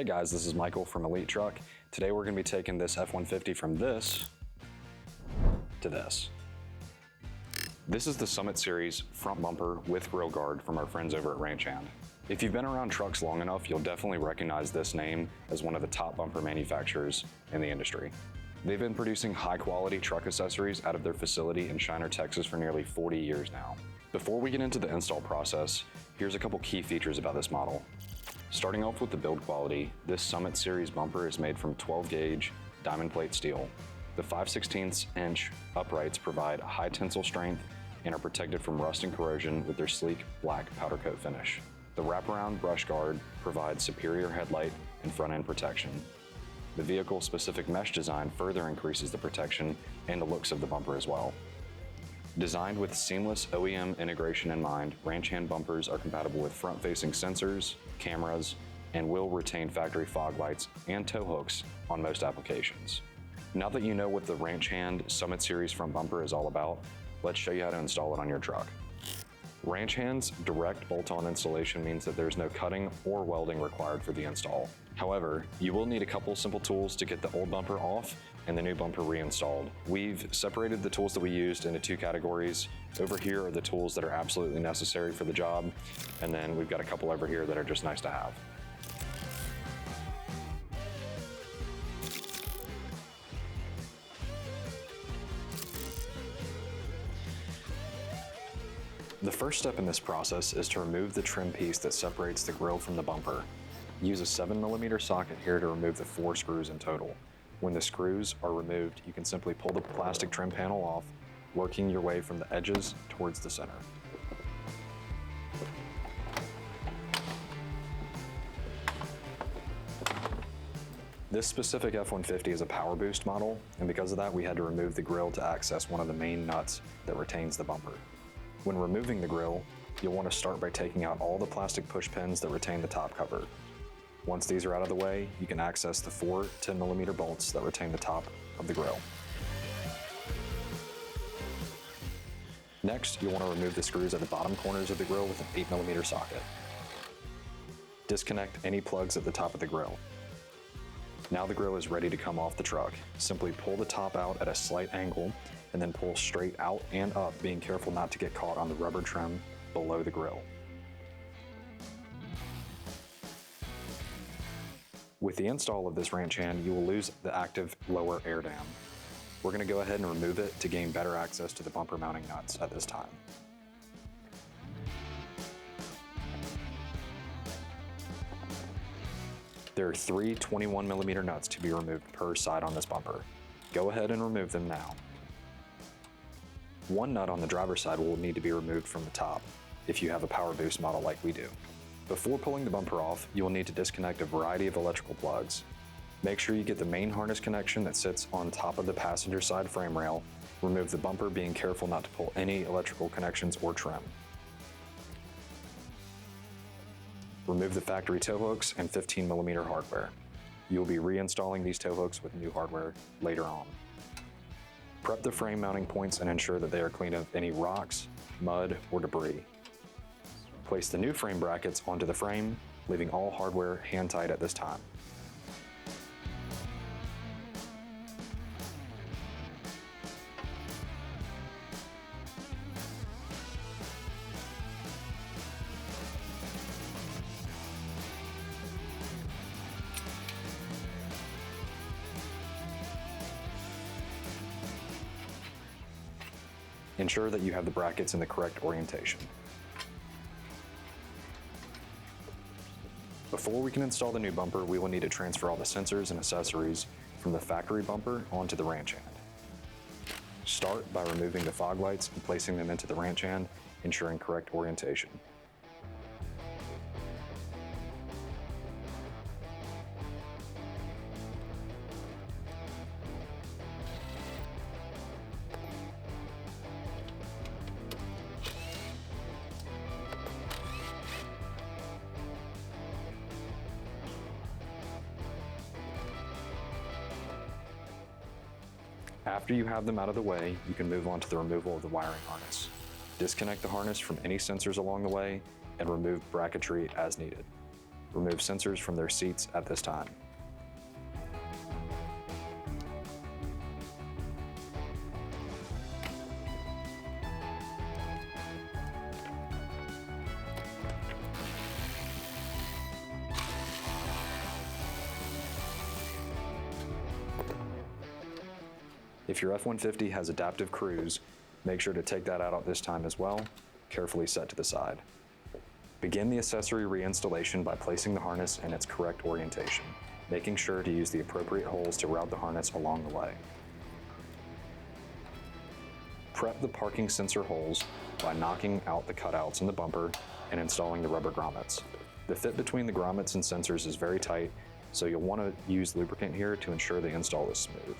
Hey guys, this is Michael from Elite Truck. Today we're going to be taking this F-150 from this to this. This is the Summit Series front bumper with grill guard from our friends over at Ranch Hand. If you've been around trucks long enough, you'll definitely recognize this name as one of the top bumper manufacturers in the industry. They've been producing high quality truck accessories out of their facility in Shiner, Texas for nearly 40 years now. Before we get into the install process, here's a couple key features about this model. Starting off with the build quality, this Summit Series bumper is made from 12 gauge diamond plate steel. The 5/16 inch uprights provide high tensile strength and are protected from rust and corrosion with their sleek black powder coat finish. The wraparound brush guard provides superior headlight and front end protection. The vehicle specific mesh design further increases the protection and the looks of the bumper as well. Designed with seamless OEM integration in mind, Ranch Hand bumpers are compatible with front-facing sensors, cameras, and will retain factory fog lights and tow hooks on most applications. Now that you know what the Ranch Hand Summit Series front bumper is all about, let's show you how to install it on your truck. Ranch Hand's direct bolt-on installation means that there's no cutting or welding required for the install. However, you will need a couple simple tools to get the old bumper off and the new bumper reinstalled. We've separated the tools that we used into two categories. Over here are the tools that are absolutely necessary for the job, and then we've got a couple over here that are just nice to have. The first step in this process is to remove the trim piece that separates the grill from the bumper. Use a 7mm socket here to remove the 4 screws in total. When the screws are removed, you can simply pull the plastic trim panel off, working your way from the edges towards the center. This specific F-150 is a PowerBoost model, and because of that, we had to remove the grill to access one of the main nuts that retains the bumper. When removing the grill, you'll want to start by taking out all the plastic push pins that retain the top cover. Once these are out of the way, you can access the 4 10mm bolts that retain the top of the grill. Next, you'll want to remove the screws at the bottom corners of the grill with an 8mm socket. Disconnect any plugs at the top of the grill. Now the grill is ready to come off the truck. Simply pull the top out at a slight angle and then pull straight out and up, being careful not to get caught on the rubber trim below the grill. With the install of this Ranch Hand, you will lose the active lower air dam. We're going to go ahead and remove it to gain better access to the bumper mounting nuts at this time. There are 3 21mm nuts to be removed per side on this bumper. Go ahead and remove them now. One nut on the driver's side will need to be removed from the top, if you have a PowerBoost model like we do. Before pulling the bumper off, you will need to disconnect a variety of electrical plugs. Make sure you get the main harness connection that sits on top of the passenger side frame rail. Remove the bumper, being careful not to pull any electrical connections or trim. Remove the factory tow hooks and 15mm hardware. You will be reinstalling these tow hooks with new hardware later on. Prep the frame mounting points and ensure that they are clean of any rocks, mud, or debris. Place the new frame brackets onto the frame, leaving all hardware hand tight at this time. Ensure that you have the brackets in the correct orientation. Before we can install the new bumper, we will need to transfer all the sensors and accessories from the factory bumper onto the Ranch Hand. Start by removing the fog lights and placing them into the Ranch Hand, ensuring correct orientation. After you have them out of the way, you can move on to the removal of the wiring harness. Disconnect the harness from any sensors along the way and remove bracketry as needed. Remove sensors from their seats at this time. If your F-150 has adaptive cruise, make sure to take that out at this time as well, carefully set to the side. Begin the accessory reinstallation by placing the harness in its correct orientation, making sure to use the appropriate holes to route the harness along the way. Prep the parking sensor holes by knocking out the cutouts in the bumper and installing the rubber grommets. The fit between the grommets and sensors is very tight, so you'll want to use lubricant here to ensure the install is smooth.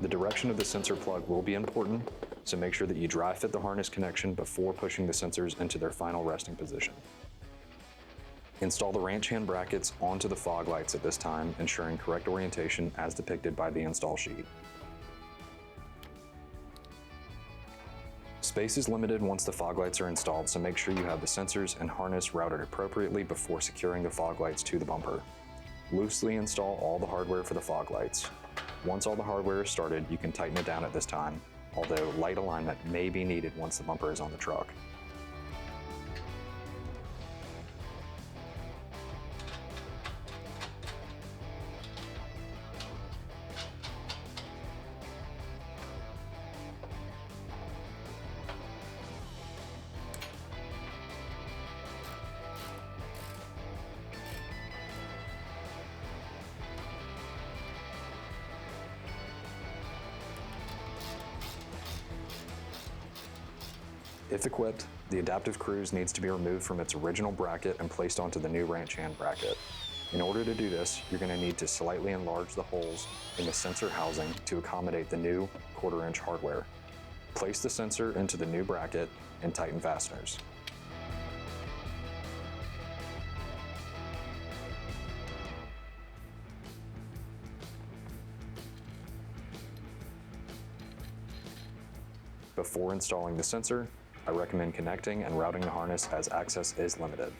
The direction of the sensor plug will be important, so make sure that you dry fit the harness connection before pushing the sensors into their final resting position. Install the ranch hand brackets onto the fog lights at this time, ensuring correct orientation as depicted by the install sheet. Space is limited once the fog lights are installed, so make sure you have the sensors and harness routed appropriately before securing the fog lights to the bumper. Loosely install all the hardware for the fog lights. Once all the hardware is started, you can tighten it down at this time, although light alignment may be needed once the bumper is on the truck. If equipped, the adaptive cruise needs to be removed from its original bracket and placed onto the new ranch hand bracket. In order to do this, you're going to need to slightly enlarge the holes in the sensor housing to accommodate the new 1/4 inch hardware. Place the sensor into the new bracket and tighten fasteners. Before installing the sensor, I recommend connecting and routing the harness as access is limited.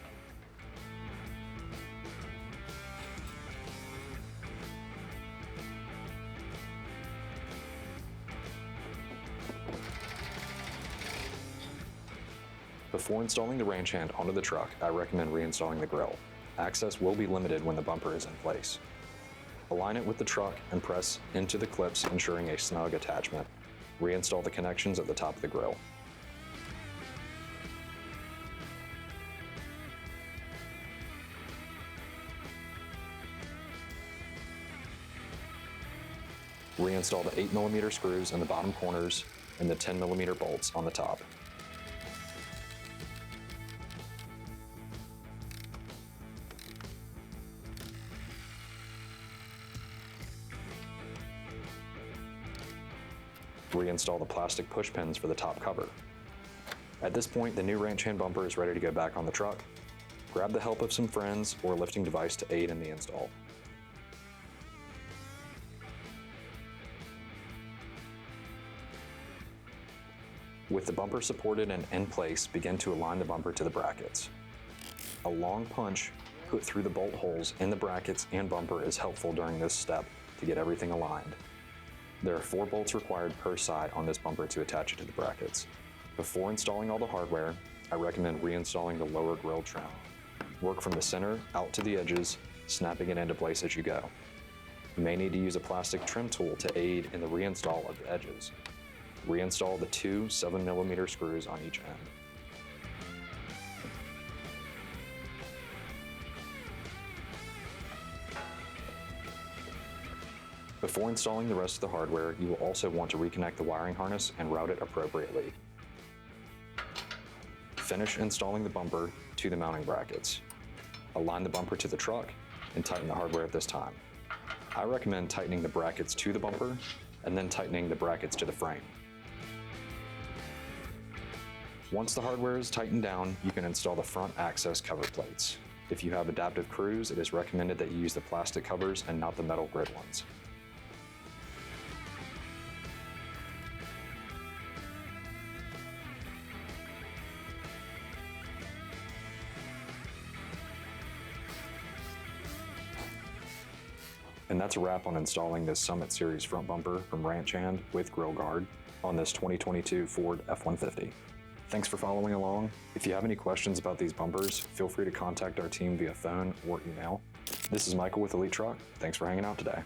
Before installing the range hand onto the truck, I recommend reinstalling the grille. Access will be limited when the bumper is in place. Align it with the truck and press into the clips, ensuring a snug attachment. Reinstall the connections at the top of the grille. Reinstall the 8mm screws in the bottom corners and the 10mm bolts on the top. Reinstall the plastic push pins for the top cover. At this point, the new ranch hand bumper is ready to go back on the truck. Grab the help of some friends or a lifting device to aid in the install. With the bumper supported and in place, begin to align the bumper to the brackets. A long punch put through the bolt holes in the brackets and bumper is helpful during this step to get everything aligned. There are 4 bolts required per side on this bumper to attach it to the brackets. Before installing all the hardware, I recommend reinstalling the lower grille trim. Work from the center out to the edges, snapping it into place as you go. You may need to use a plastic trim tool to aid in the reinstall of the edges. Reinstall the 2 7mm screws on each end. Before installing the rest of the hardware, you will also want to reconnect the wiring harness and route it appropriately. Finish installing the bumper to the mounting brackets. Align the bumper to the truck and tighten the hardware at this time. I recommend tightening the brackets to the bumper and then tightening the brackets to the frame. Once the hardware is tightened down, you can install the front access cover plates. If you have adaptive cruise, it is recommended that you use the plastic covers and not the metal grid ones. And that's a wrap on installing this Summit Series front bumper from Ranch Hand with grille guard on this 2022 Ford F-150. Thanks for following along. If you have any questions about these bumpers, feel free to contact our team via phone or email. This is Michael with Elite Truck. Thanks for hanging out today.